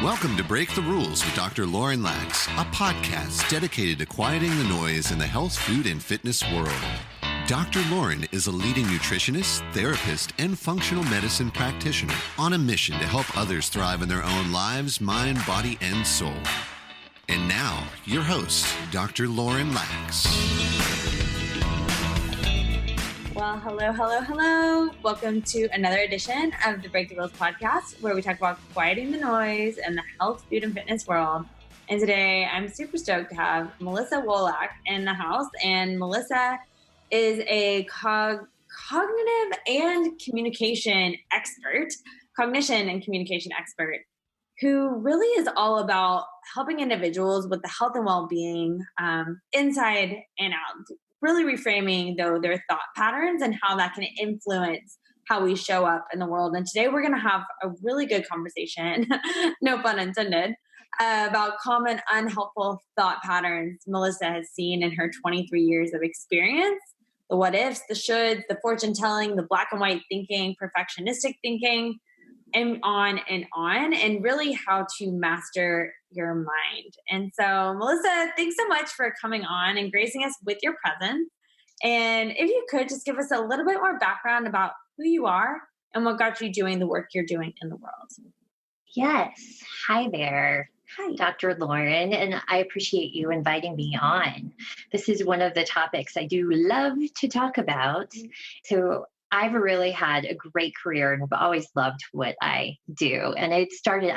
Welcome to Break the Rules with Dr. Lauren Lax, a podcast dedicated to quieting the noise in the health, food, and fitness world. Dr. Lauren is a leading nutritionist, therapist, and functional medicine practitioner on a mission to help others thrive in their own lives, mind, body, and soul. And now, your host, Dr. Lauren Lax. Well, hello. Welcome to another edition of the Break the Rules podcast, where we talk about quieting the noise in the health, food, and fitness world. And today, I'm super stoked to have Melissa Wolak in the house. And Melissa is a cognitive and communication expert, cognition and communication expert, who really is all about helping individuals with the health and well-being inside and out. Really reframing, though, their thought patterns and how that can influence how we show up in the world. And today we're going to have a really good conversation, no pun intended, about common unhelpful thought patterns Melissa has seen in her 23 years of experience. The what ifs, the shoulds, the fortune telling, the black and white thinking, perfectionistic thinking, and on, and really how to master your mind. And so, Melissa, thanks so much for coming on and gracing us with your presence. And if you could just give us a little bit more background about who you are and what got you doing the work you're doing in the world. Yes. Hi there. Hi, Dr. Lauren, and I appreciate you inviting me on. This is one of the topics I do love to talk about. So I've really had a great career and I've always loved what I do. And I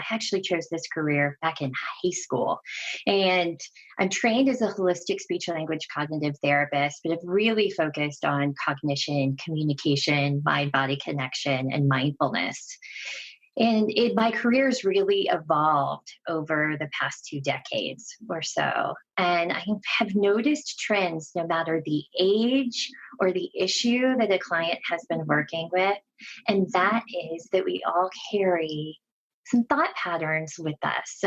actually chose this career back in high school. And I'm trained as a holistic speech and language cognitive therapist, but I've really focused on cognition, communication, mind-body connection, and mindfulness. And my career's really evolved over the past 2 decades or so. And I have noticed trends no matter the age or the issue that a client has been working with. And that is that we all carry some thought patterns with us.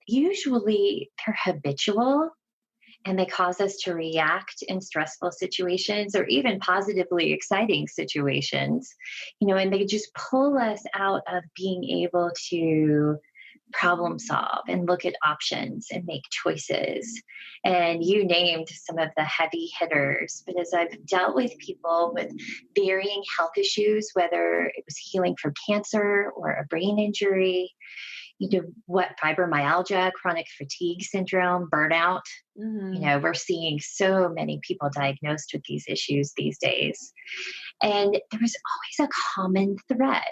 Usually they're habitual and they cause us to react in stressful situations or even positively exciting situations, and they just pull us out of being able to problem solve and look at options and make choices. And you named some of the heavy hitters, but as I've dealt with people with varying health issues, whether it was healing from cancer or a brain injury, fibromyalgia, chronic fatigue syndrome, burnout. Mm-hmm. We're seeing so many people diagnosed with these issues these days. And there was always a common thread,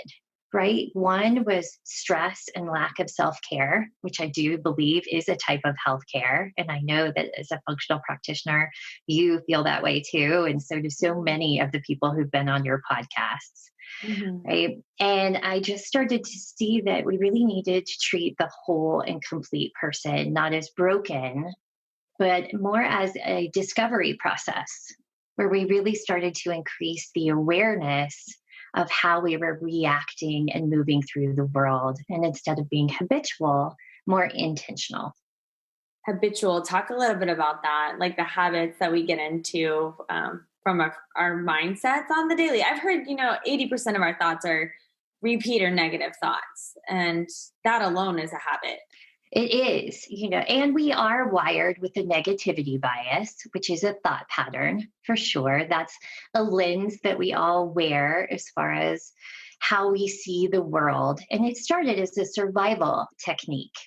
right? One was stress and lack of self-care, which I do believe is a type of healthcare. And I know that as a functional practitioner, you feel that way too. And so do so many of the people who've been on your podcasts. Mm-hmm. Right. And I just started to see that we really needed to treat the whole and complete person, not as broken, but more as a discovery process where we really started to increase the awareness of how we were reacting and moving through the world. And instead of being habitual, more intentional. Habitual. Talk a little bit about that, like the habits that we get into from our mindsets on the daily. I've heard, 80% of our thoughts are repeat or negative thoughts. And that alone is a habit. It is, and we are wired with a negativity bias, which is a thought pattern for sure. That's a lens that we all wear as far as how we see the world. And it started as a survival technique.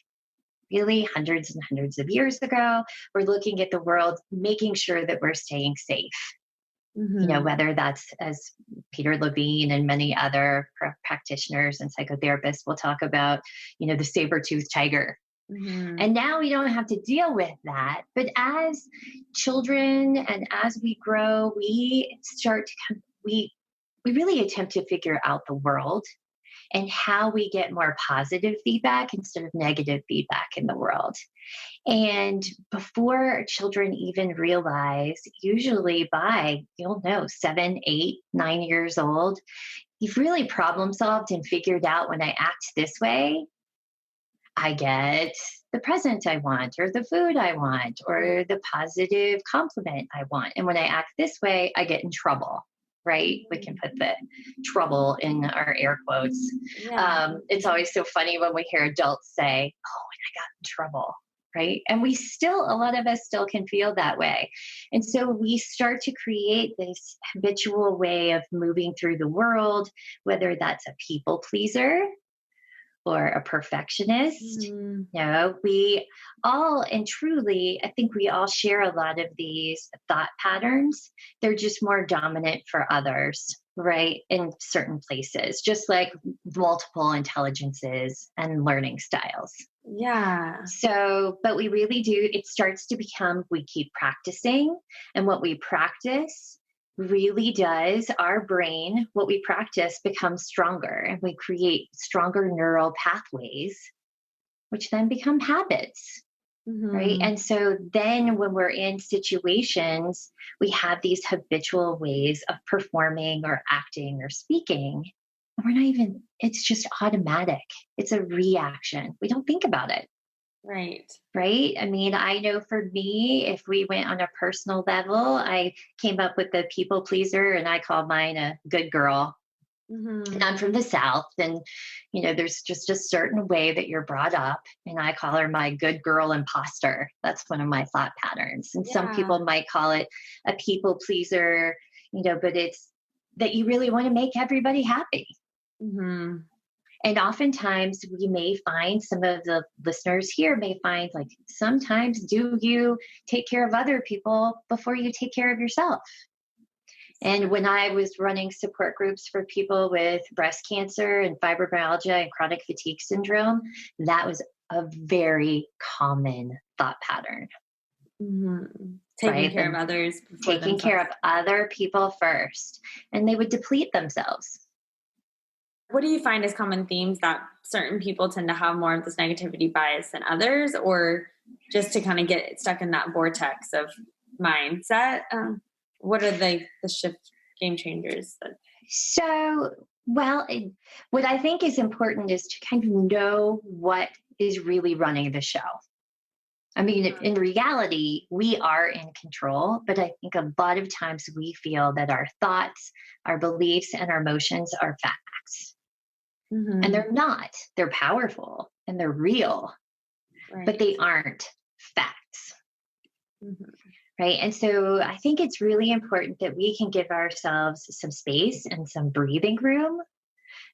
Really, hundreds and hundreds of years ago, we're looking at the world, making sure that we're staying safe. Mm-hmm. Whether that's, as Peter Levine and many other practitioners and psychotherapists will talk about, the saber-toothed tiger. Mm-hmm. And now we don't have to deal with that. But as children and as we grow, we really attempt to figure out the world and how we get more positive feedback instead of negative feedback in the world. And before children even realize, usually by, 7, 8, 9 years old, you've really problem solved and figured out when I act this way, I get the present I want, or the food I want, or the positive compliment I want. And when I act this way, I get in trouble. right? We can put the trouble in our air quotes. Yeah. It's always so funny when we hear adults say, oh, and I got in trouble, right? And a lot of us still can feel that way. And so we start to create this habitual way of moving through the world, whether that's a people pleaser or a perfectionist. Mm-hmm. We all, and truly, I think we all share a lot of these thought patterns. They're just more dominant for others, right? In certain places, just like multiple intelligences and learning styles. Yeah. So, but we really do, it starts to become, we keep practicing, and what we practice really does, our brain, what we practice becomes stronger, and we create stronger neural pathways, which then become habits. Mm-hmm. Right. And so then when we're in situations, we have these habitual ways of performing or acting or speaking. And we're not even, it's just automatic. It's a reaction. We don't think about it. Right. Right. I mean, I know for me, if we went on a personal level, I came up with the people pleaser, and I call mine a good girl. Mm-hmm. And I'm from the South, and, there's just a certain way that you're brought up. And I call her my good girl imposter. That's one of my thought patterns. And some people might call it a people pleaser, but it's that you really want to make everybody happy. Mm-hmm. And oftentimes we may find, some of the listeners here may find, like, sometimes do you take care of other people before you take care of yourself? And when I was running support groups for people with breast cancer and fibromyalgia and chronic fatigue syndrome, that was a very common thought pattern. Mm-hmm. Taking care of others before taking care of other people first. And they would deplete themselves. What do you find as common themes that certain people tend to have more of this negativity bias than others, or just to kind of get stuck in that vortex of mindset? What are the shift game changers? So, what I think is important is to kind of know what is really running the show. I mean, in reality, we are in control, but I think a lot of times we feel that our thoughts, our beliefs, and our emotions are facts. Mm-hmm. And they're not. They're powerful and they're real, right. But they aren't facts. Mm-hmm. Right. And so I think it's really important that we can give ourselves some space and some breathing room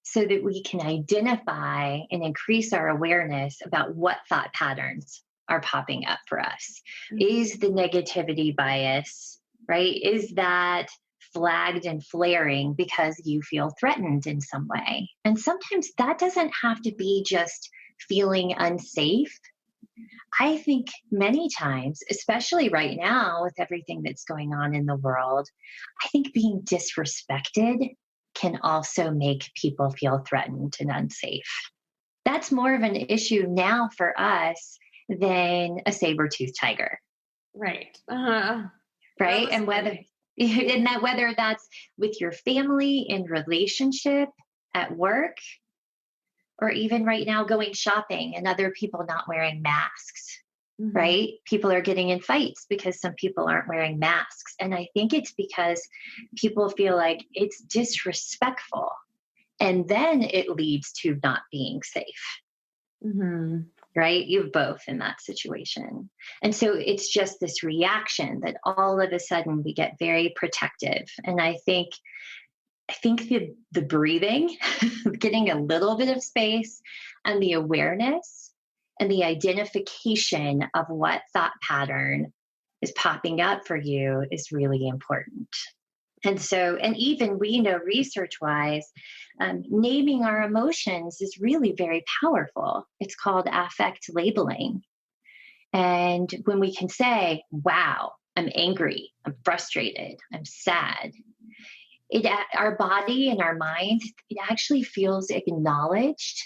so that we can identify and increase our awareness about what thought patterns are popping up for us. Mm-hmm. Is the negativity bias, right? Is that flagged and flaring because you feel threatened in some way? And sometimes that doesn't have to be just feeling unsafe. I think many times, especially right now with everything that's going on in the world, I think being disrespected can also make people feel threatened and unsafe. That's more of an issue now for us than a saber-toothed tiger. Right. Uh-huh. Right. And whether that's with your family, in relationship, at work, or even right now going shopping and other people not wearing masks. Mm-hmm. Right? People are getting in fights because some people aren't wearing masks. And I think it's because people feel like it's disrespectful. And then it leads to not being safe. Mm-hmm. Right? You have both in that situation. And so it's just this reaction that all of a sudden we get very protective. And I think the breathing, getting a little bit of space, and the awareness and the identification of what thought pattern is popping up for you is really important. And so, and even we know research-wise, naming our emotions is really very powerful. It's called affect labeling. And when we can say, wow, I'm angry, I'm frustrated, I'm sad, our body and our mind, it actually feels acknowledged,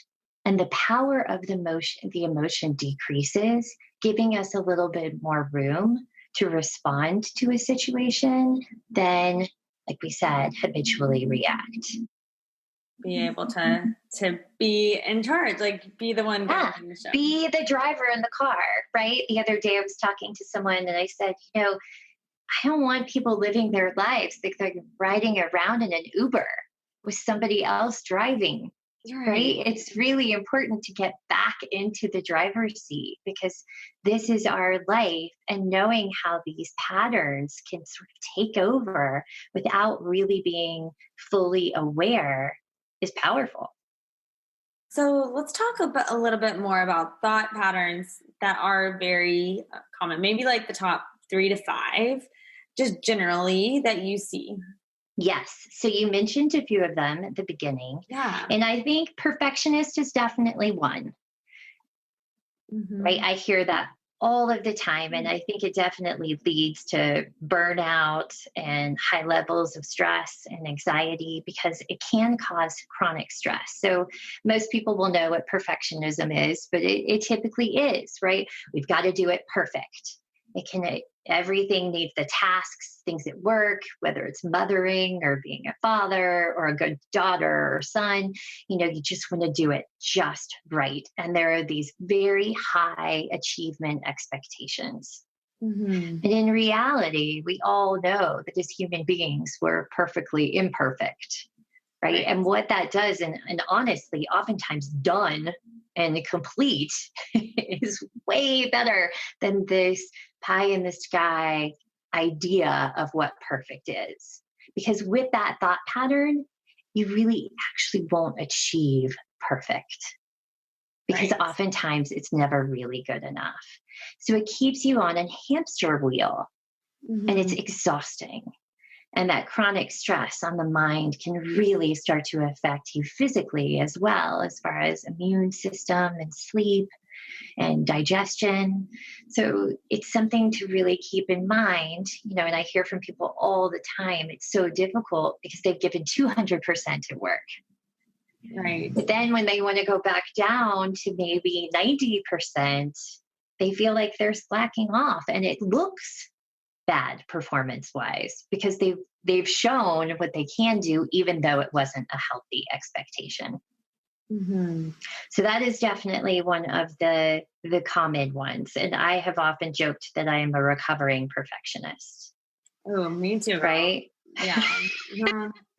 and the power of the emotion decreases, giving us a little bit more room to respond to a situation than, like we said, habitually react. Be able to be in charge, like be the one driving the show. Be the driver in the car, right? The other day I was talking to someone and I said, I don't want people living their lives like they're riding around in an Uber with somebody else driving. Right? It's really important to get back into the driver's seat because this is our life, and knowing how these patterns can sort of take over without really being fully aware is powerful. So let's talk a little bit more about thought patterns that are very common, maybe like the top 3 to 5, just generally that you see. Yes. So you mentioned a few of them at the beginning. Yeah. And I think perfectionist is definitely one, right? I hear that all of the time. And I think it definitely leads to burnout and high levels of stress and anxiety because it can cause chronic stress. So most people will know what perfectionism is, but it typically is, right? We've got to do it perfect. Everything needs the tasks, things at work, whether it's mothering or being a father or a good daughter or son, you just want to do it just right. And there are these very high achievement expectations. And in reality, we all know that as human beings, we're perfectly imperfect. Right. And what that does, and honestly, oftentimes done and complete, is way better than this pie in the sky idea of what perfect is. Because with that thought pattern, you really actually won't achieve perfect. Because oftentimes it's never really good enough. So it keeps you on a hamster wheel and it's exhausting. And that chronic stress on the mind can really start to affect you physically as well, as far as immune system and sleep and digestion. So it's something to really keep in mind, and I hear from people all the time, it's so difficult because they've given 200% at work. Right. But then when they want to go back down to maybe 90%, they feel like they're slacking off, and it looks bad performance-wise because they've shown what they can do, even though it wasn't a healthy expectation. So that is definitely one of the common ones. And I have often joked that I am a recovering perfectionist. Oh, me too. Right? Yeah.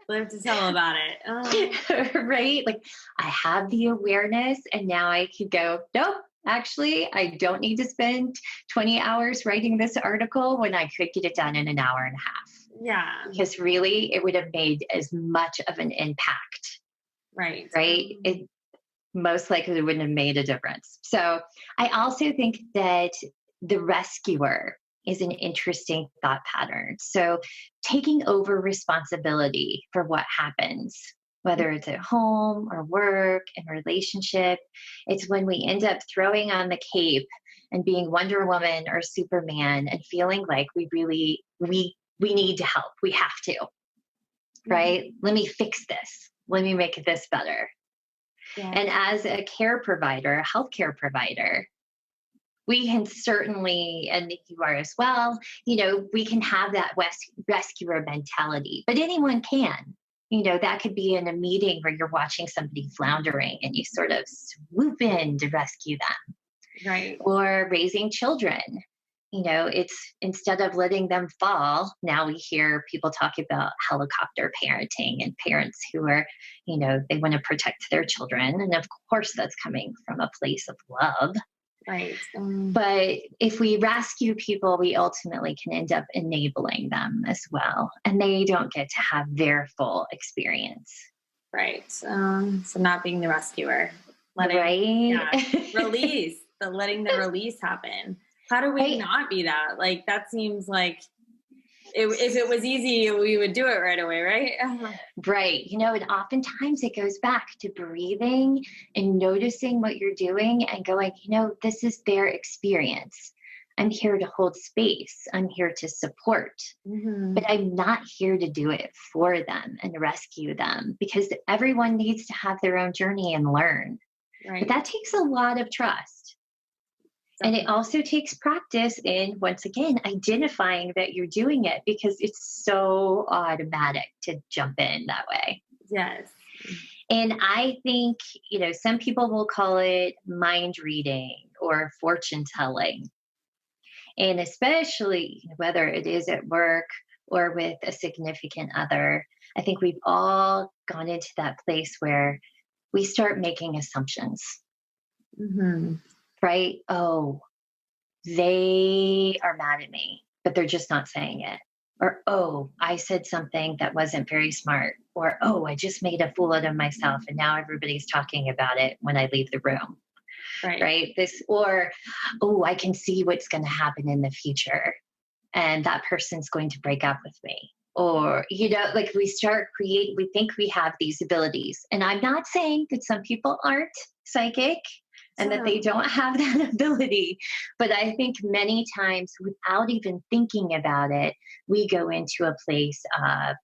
Live to tell about it. Right? Like I have the awareness, and now I can go, nope. Actually, I don't need to spend 20 hours writing this article when I could get it done in an hour and a half. Yeah. Because really, it would have made as much of an impact. Right. It most likely wouldn't have made a difference. So I also think that the rescuer is an interesting thought pattern. So taking over responsibility for what happens, whether it's at home or work and relationship, it's when we end up throwing on the cape and being Wonder Woman or Superman and feeling like we need to help. We have to, right? Let me fix this. Let me make this better. Yeah. And as a care provider, a healthcare provider, we can certainly, and you are as well, we can have that rescuer mentality, but anyone can. That could be in a meeting where you're watching somebody floundering and you sort of swoop in to rescue them. Right. Or raising children. It's instead of letting them fall, now we hear people talk about helicopter parenting and parents who are, they want to protect their children. And of course, that's coming from a place of love. Right. But if we rescue people, we ultimately can end up enabling them as well. And they don't get to have their full experience. Right. So not being the rescuer. Letting the release happen. How do we not be that? Like, that seems like if it was easy, we would do it right away, right? Right. And oftentimes it goes back to breathing and noticing what you're doing and going, this is their experience. I'm here to hold space. I'm here to support, but I'm not here to do it for them and rescue them because everyone needs to have their own journey and learn. Right. But that takes a lot of trust. And it also takes practice in, once again, identifying that you're doing it because it's so automatic to jump in that way. Yes. And I think, some people will call it mind reading or fortune telling. And especially whether it is at work or with a significant other, I think we've all gone into that place where we start making assumptions, right? Oh, they are mad at me, but they're just not saying it. Or, oh, I said something that wasn't very smart. Or, oh, I just made a fool out of myself and now everybody's talking about it when I leave the room. Right. Or, oh, I can see what's going to happen in the future and that person's going to break up with me. Or, like we think we have these abilities. And I'm not saying that some people aren't psychic and that they don't have that ability. But I think many times without even thinking about it, we go into a place of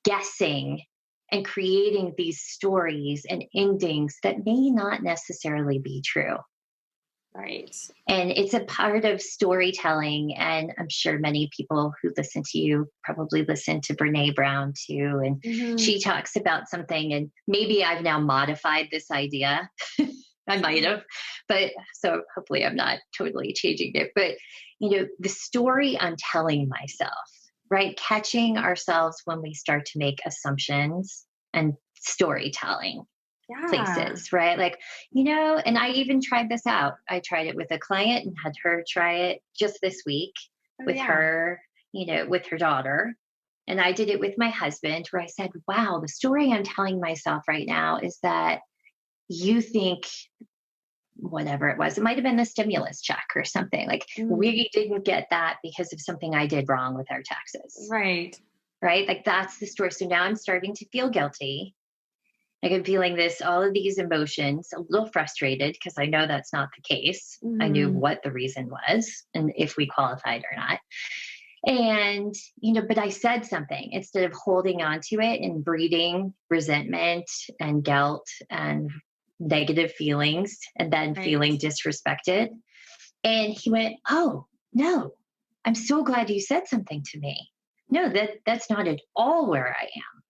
guessing and creating these stories and endings that may not necessarily be true. Right. And it's a part of storytelling. And I'm sure many people who listen to you probably listen to Brene Brown too. And she talks about something, and maybe I've now modified this idea. I might have, but so hopefully I'm not totally changing it. But, the story I'm telling myself, right? Catching ourselves when we start to make assumptions and storytelling places, right? Like, and I even tried this out. I tried it with a client and had her try it just this week with her, with her daughter. And I did it with my husband where I said, wow, the story I'm telling myself right now is that you think whatever it was, it might've been the stimulus check or something. Like we didn't get that because of something I did wrong with our taxes. Right. Right. Like that's the story. So now I'm starting to feel guilty. Like I'm feeling all of these emotions, a little frustrated because I know that's not the case. I knew what the reason was and if we qualified or not. And, but I said something instead of holding on to it and breeding resentment and guilt and negative feelings and then feeling disrespected. And he went, oh, no, I'm so glad you said something to me. No, that's not at all where I am.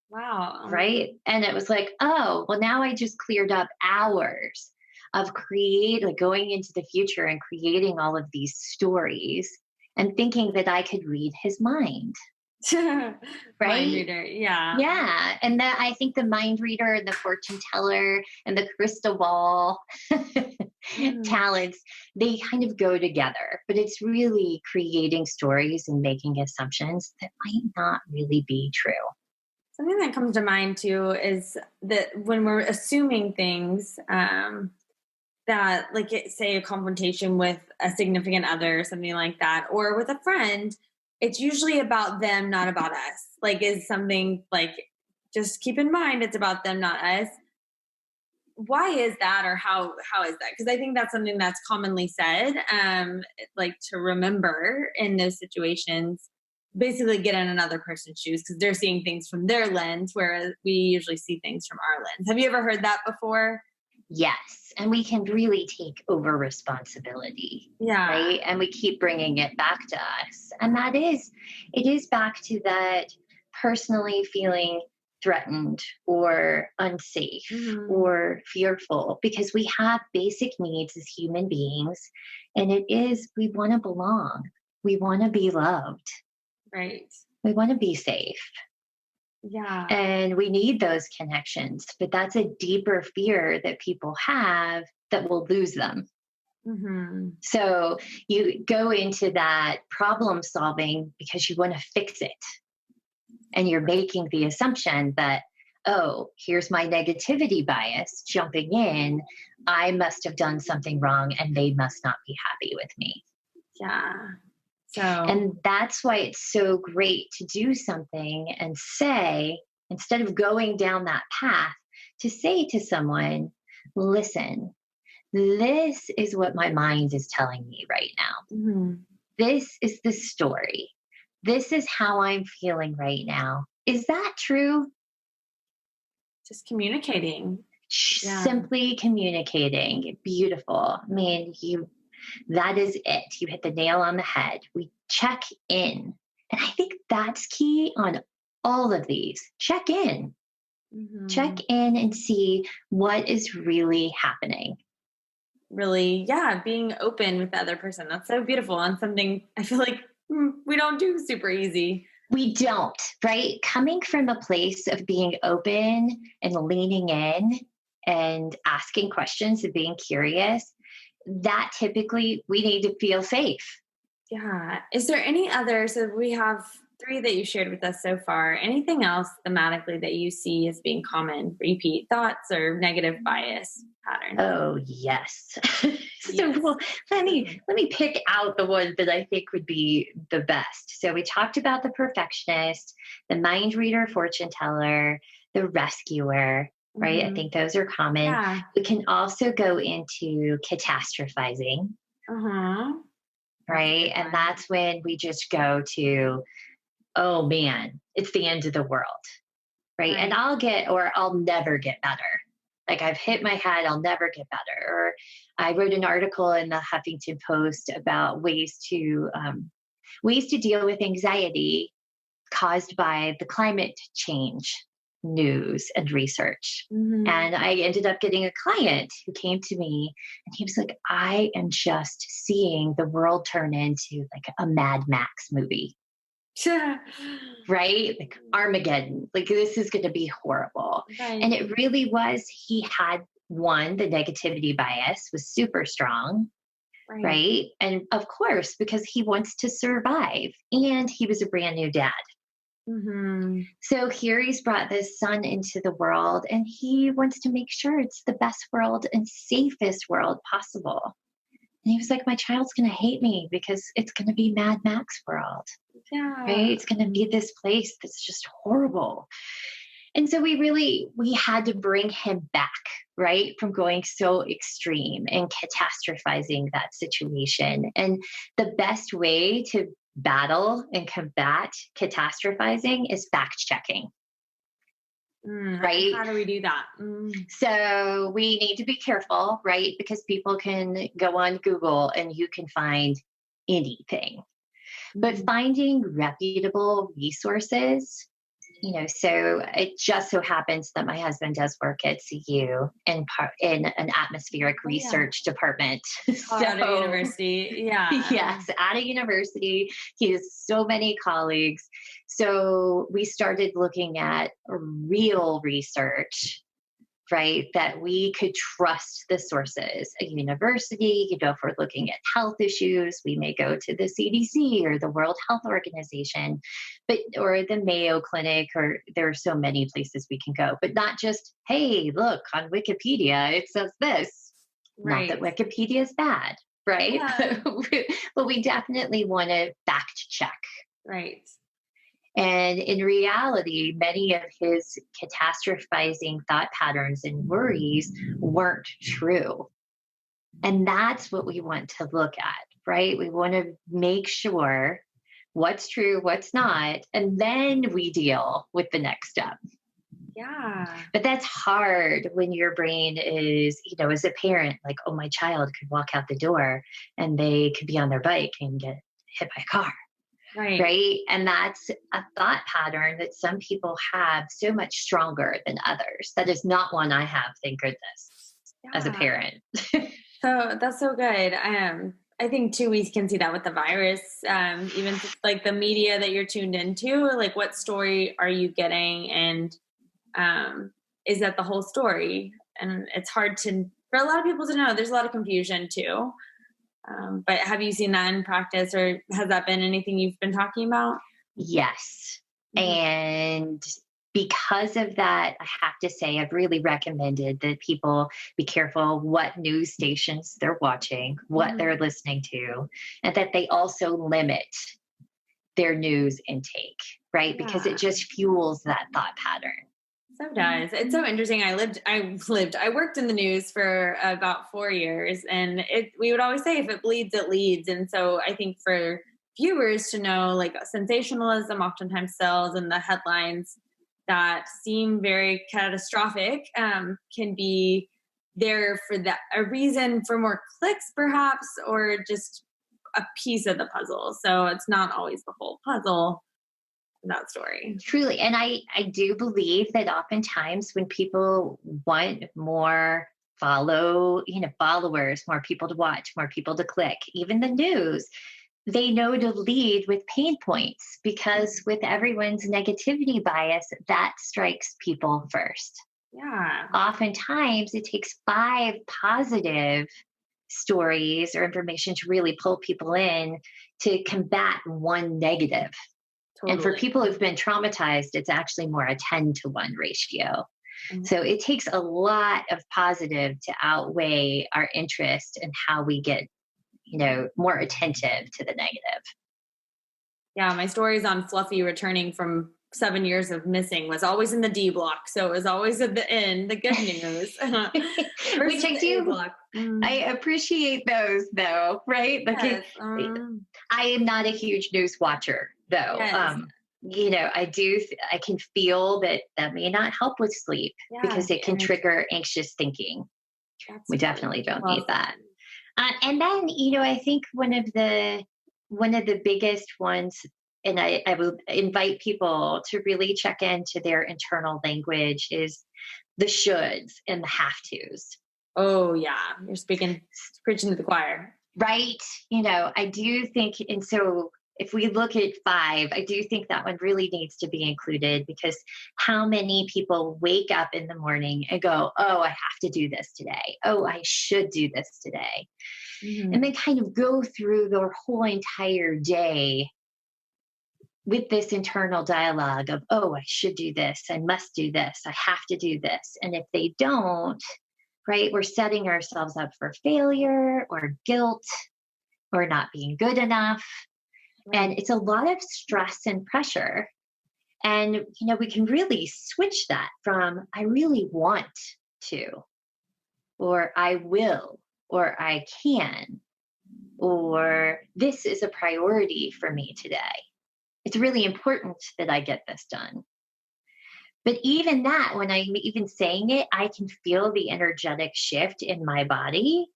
Wow. Right. And it was like, oh, well, now I just cleared up hours of going into the future and creating all of these stories and thinking that I could read his mind. Right? Mind reader, yeah. Yeah. And that I think the mind reader and the fortune teller and the crystal ball talents, they kind of go together. But it's really creating stories and making assumptions that might not really be true. Something that comes to mind too is that when we're assuming things, that like say a confrontation with a significant other or something like that, or with a friend, it's usually about them, not about us. Like is something like, just keep in mind, it's about them, not us. Why is that, or how is that? Because I think that's something that's commonly said, like to remember in those situations, basically get in another person's shoes because they're seeing things from their lens, whereas we usually see things from our lens. Have you ever heard that before? Yes. And we can really take over responsibility. Yeah. Right. And we keep bringing it back to us. And it is back to that personally feeling threatened or unsafe or fearful, because we have basic needs as human beings. And we want to belong. We want to be loved. Right. We want to be safe. Yeah. And we need those connections, but that's a deeper fear that people have that we'll lose them. So you go into that problem solving because you want to fix it. And you're making the assumption that, oh, here's my negativity bias jumping in. I must have done something wrong and they must not be happy with me. Yeah. And that's why it's so great to do something and say, instead of going down that path, to say to someone, listen, this is what my mind is telling me right now. This is the story. This is how I'm feeling right now. Is that true? Just communicating. Simply communicating. Beautiful. I mean, that is it. You hit the nail on the head. We check in. And I think that's key on all of these. Check in. Check in and see what is really happening. really, being open with the other person. That's so beautiful and something I feel like we don't do super easy. We don't, right? Coming from a place of being open and leaning in and asking questions and being curious, that typically we need to feel safe. Yeah. Is there any other? So we have three that you shared with us so far. Anything else thematically that you see as being common repeat thoughts or negative bias patterns? Oh, yes. So Yes. well, let me pick out the one that I think would be the best. So we talked about the perfectionist, the mind reader, fortune teller, the rescuer, right? I Mhm. think those are common. Yeah. We can also go into catastrophizing, Uh-huh. That's a right? good And one. that's when we just go to, oh man, it's the end of the world, right? And Right. I'll never get better. Like I've hit my head, I'll never get better. Or I wrote an article in the Huffington Post about ways to deal with anxiety caused by the climate change news and research. Mhm. And I ended up getting a client who came to me and he was like, I am just seeing the world turn into like a Mad Max movie, right? Like Armageddon, like this is going to be horrible. And Right. it really was, he had one, the negativity bias was super strong, Right. right? And of course, because he wants to survive and he was a brand new dad. Mhm. So here he's brought this son into the world and he wants to make sure it's the best world and safest world possible. And he was like, my child's going to hate me because it's going to be Mad Max world, Yeah. right? It's going to be this place that's just horrible. And so we had to bring him back, right? From going so extreme and catastrophizing that situation. And the best way to battle and combat catastrophizing is fact checking, right? How do we do that? So we need to be careful, right? Because people can go on Google and you can find anything. But Mhm. finding reputable resources, so it just so happens that my husband does work at CU in an atmospheric Oh yeah. research department. Colorado So University. Yeah. yes, at a university, he has so many colleagues. So we started looking at real research, right? That we could trust the sources. A university, if we're looking at health issues, we may go to the CDC or the World Health Organization, or the Mayo Clinic, or there are so many places we can go, but not just, hey, look, on Wikipedia, it says this. Not that Right. Wikipedia is bad, right? Yeah. But we definitely want to fact check. Right. And in reality, many of his catastrophizing thought patterns and worries weren't true. And that's what we want to look at, right? We want to make sure what's true, what's not, and then we deal with the next step. Yeah. But that's hard when your brain is, as a parent, like, oh, my child could walk out the door and they could be on their bike and get hit by a car. Right. Right. And that's a thought pattern that some people have so much stronger than others. That is not one I have, thank goodness, as a Yeah. parent. So that's so good. I think too, we can see that with the virus, even like the media that you're tuned into, like what story are you getting? And is that the whole story? And it's hard for a lot of people to know. There's a lot of confusion too. But have you seen that in practice, or has that been anything you've been talking about? Yes. Mhm. And because of that, I have to say, I've really recommended that people be careful what news stations they're watching, what they're Mhm. listening to, and that they also limit their news intake, right? Because it Yeah. just fuels that thought pattern. So does. It's so interesting. I worked in the news for about 4 years, and we would always say if it bleeds, it leads. And so I think for viewers to know, like, sensationalism oftentimes sells, and the headlines that seem very catastrophic can be there for a reason for more clicks perhaps, or just a piece of the puzzle. So it's not always the whole puzzle in that story. Truly. And I do believe that oftentimes when people want more followers, more people to watch, more people to click. Even the news, they know to lead with pain points because with everyone's negativity bias, that strikes people first. Yeah. Oftentimes, it takes 5 positive stories or information to really pull people in to combat one negative. Totally. And for people who've been traumatized, it's actually more a 10-to-1 ratio. Mm-hmm. So it takes a lot of positive to outweigh our interest in how we get, more attentive to the negative. Yeah, my stories on Fluffy returning from 7 years of missing was always in the D block. So it was always at the end, the good news. Which I do. I appreciate those though, right? Yes. I am not a huge news watcher though. Yes. I can feel that may not help with sleep because it can trigger anxious thinking. We definitely don't need that. And then, I think one of the biggest ones, and I will invite people to really check into their internal language, is the shoulds and the have tos. Oh yeah. You're preaching to the choir. Right. I do think, and so if we look at 5, I do think that one really needs to be included, because how many people wake up in the morning and go, oh, I have to do this today. Oh, I should do this today. Mm-hmm. And then kind of go through their whole entire day with this internal dialogue of, oh, I should do this. I must do this. I have to do this. And if they don't, right, we're setting ourselves up for failure or guilt or not being good enough. Right. And it's a lot of stress and pressure. And, we can really switch that from I really want to, or I will, or I can, or this is a priority for me today. It's really important that I get this done. But even that, when I'm even saying it, I can feel the energetic shift in my body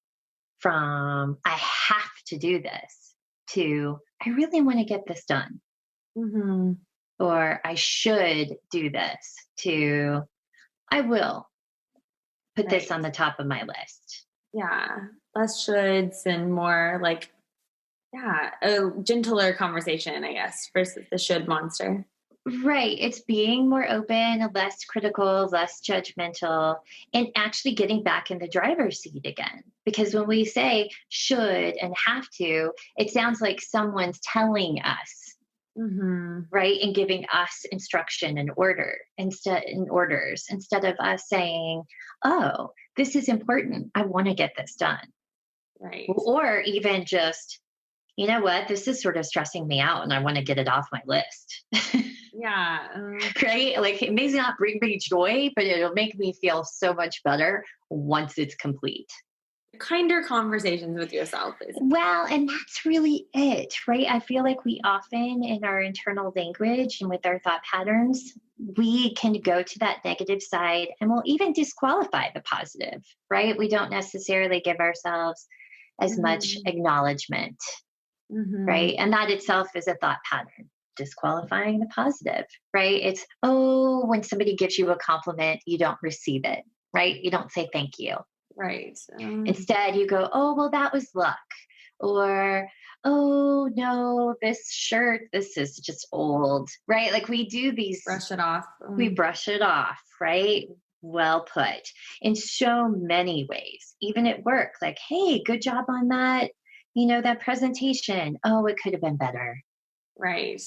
from I have to do this to I really want to get this done. Mm-hmm. Or I should do this to I will put this on the top of my list. Yeah. Less shoulds and more like, a gentler conversation, I guess, versus the should monster. Right. It's being more open, less critical, less judgmental, and actually getting back in the driver's seat again. Because when we say should and have to, it sounds like someone's telling us, mm-hmm. right? And giving us instruction and orders instead of us saying, oh, this is important. I want to get this done. Right. Or even just, you know what, this is sort of stressing me out and I want to get it off my list. Yeah. Right? Like it may not bring me joy, but it'll make me feel so much better once it's complete. Kinder conversations with yourself. Basically. Well, and that's really it, right? I feel like we often in our internal language and with our thought patterns, we can go to that negative side and we'll even disqualify the positive, right? We don't necessarily give ourselves as mm-hmm. much acknowledgement, mm-hmm. right? And that itself is a thought pattern. Disqualifying the positive, right? It's, when somebody gives you a compliment, you don't receive it, right? You don't say thank you. Right. Instead, you go, oh, well, that was luck. Or, oh, no, this shirt, this is just old, right? Like we do these. Brush it off. We brush it off, right? Well put. In so many ways, even at work, like, hey, good job on that, that presentation. Oh, it could have been better. Right.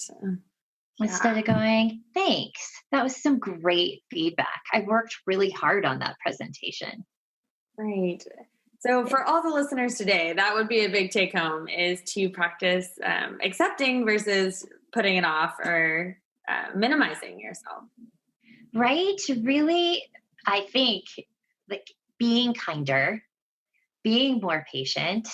Instead of going, thanks. That was some great feedback. I worked really hard on that presentation. Right. So for all the listeners today, that would be a big take home, is to practice accepting versus putting it off or minimizing yourself. Right. Really, I think like being kinder, being more patient,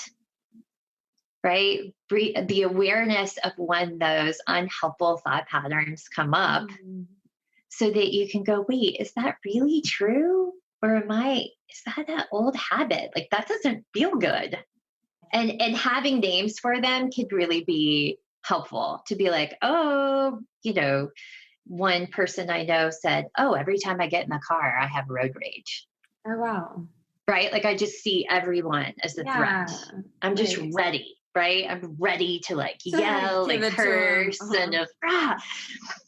right? The awareness of when those unhelpful thought patterns come up mm-hmm. so that you can go, wait, is that really true? Or is that an old habit? Like that doesn't feel good. And having names for them could really be helpful to be like, one person I know said, every time I get in the car, I have road rage. Oh, wow. right? Like I just see everyone as a threat. I'm just right. ready, right? I'm ready to like So, yell give and it to 'em. curse and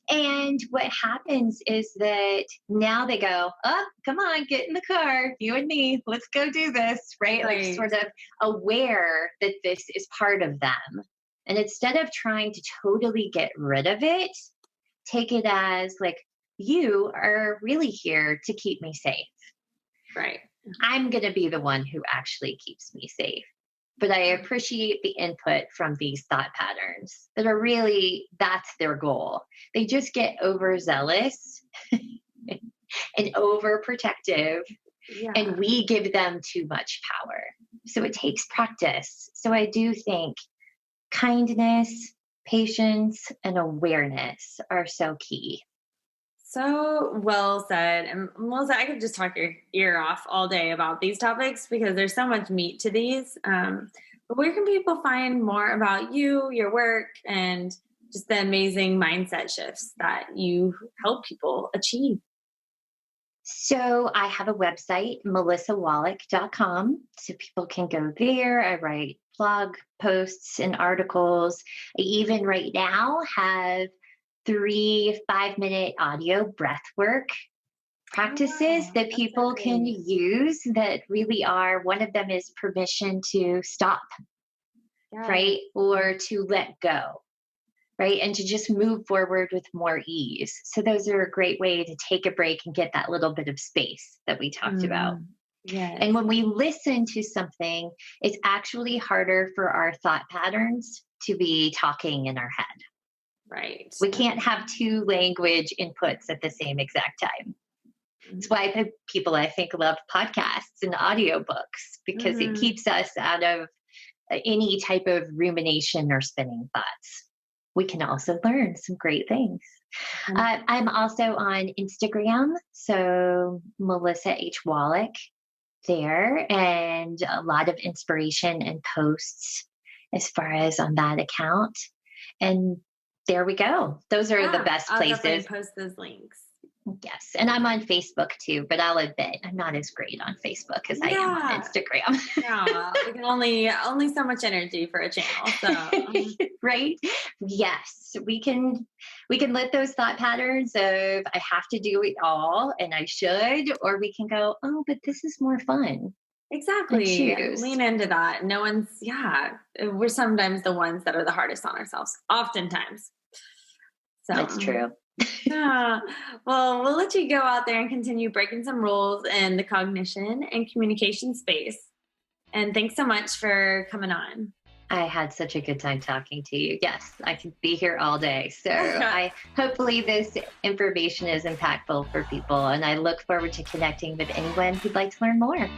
and what happens is that now they go, oh, come on, get in the car, you and me, let's go do this, right? Like Right. sort of aware that this is part of them. And instead of trying to totally get rid of it, take it as like, you are really here to keep me safe. Right. I'm going to be the one who actually keeps me safe. But I appreciate the input from these thought patterns that are really, that's their goal. They just get overzealous and overprotective, Yeah. and we give them too much power. So it takes practice. So I do think kindness, patience, and awareness are so key. So well said. And Melissa, I could just talk your ear off all day about these topics because there's so much meat to these. But where can people find more about you, your work, and just the amazing mindset shifts that you help people achieve? So I have a website, melissawolak.com. So people can go there. I write blog posts and articles. I even right now have 3 5-minute audio breath work practices that people can use that really are, one of them is permission to stop, right? Or to let go, right? And to just move forward with more ease. So those are a great way to take a break and get that little bit of space that we talked about. Yes. And when we listen to something, it's actually harder for our thought patterns to be talking in our head. Right. We can't have 2 language inputs at the same exact time. That's why people, I think, love podcasts and audiobooks, because it keeps us out of any type of rumination or spinning thoughts. We can also learn some great things. I'm also on Instagram, so Melissa H. Wolak there, and a lot of inspiration and posts as far as on that account. And there we go. Those are the best I'll places. definitely post those links. Yes. And I'm on Facebook too, but I'll admit I'm not as great on Facebook as I am on Instagram. Yeah. We can only so much energy for a channel. So right? Yes. We can let those thought patterns of I have to do it all and I should, or we can go, oh, but this is more fun. Exactly. Lean into that. No one's, we're sometimes the ones that are the hardest on ourselves, oftentimes. So that's true. Well, we'll let you go out there and continue breaking some rules in the cognition and communication space. And thanks so much for coming on. I had such a good time talking to you. Yes, I could be here all day. So hopefully this information is impactful for people. And I look forward to connecting with anyone who'd like to learn more.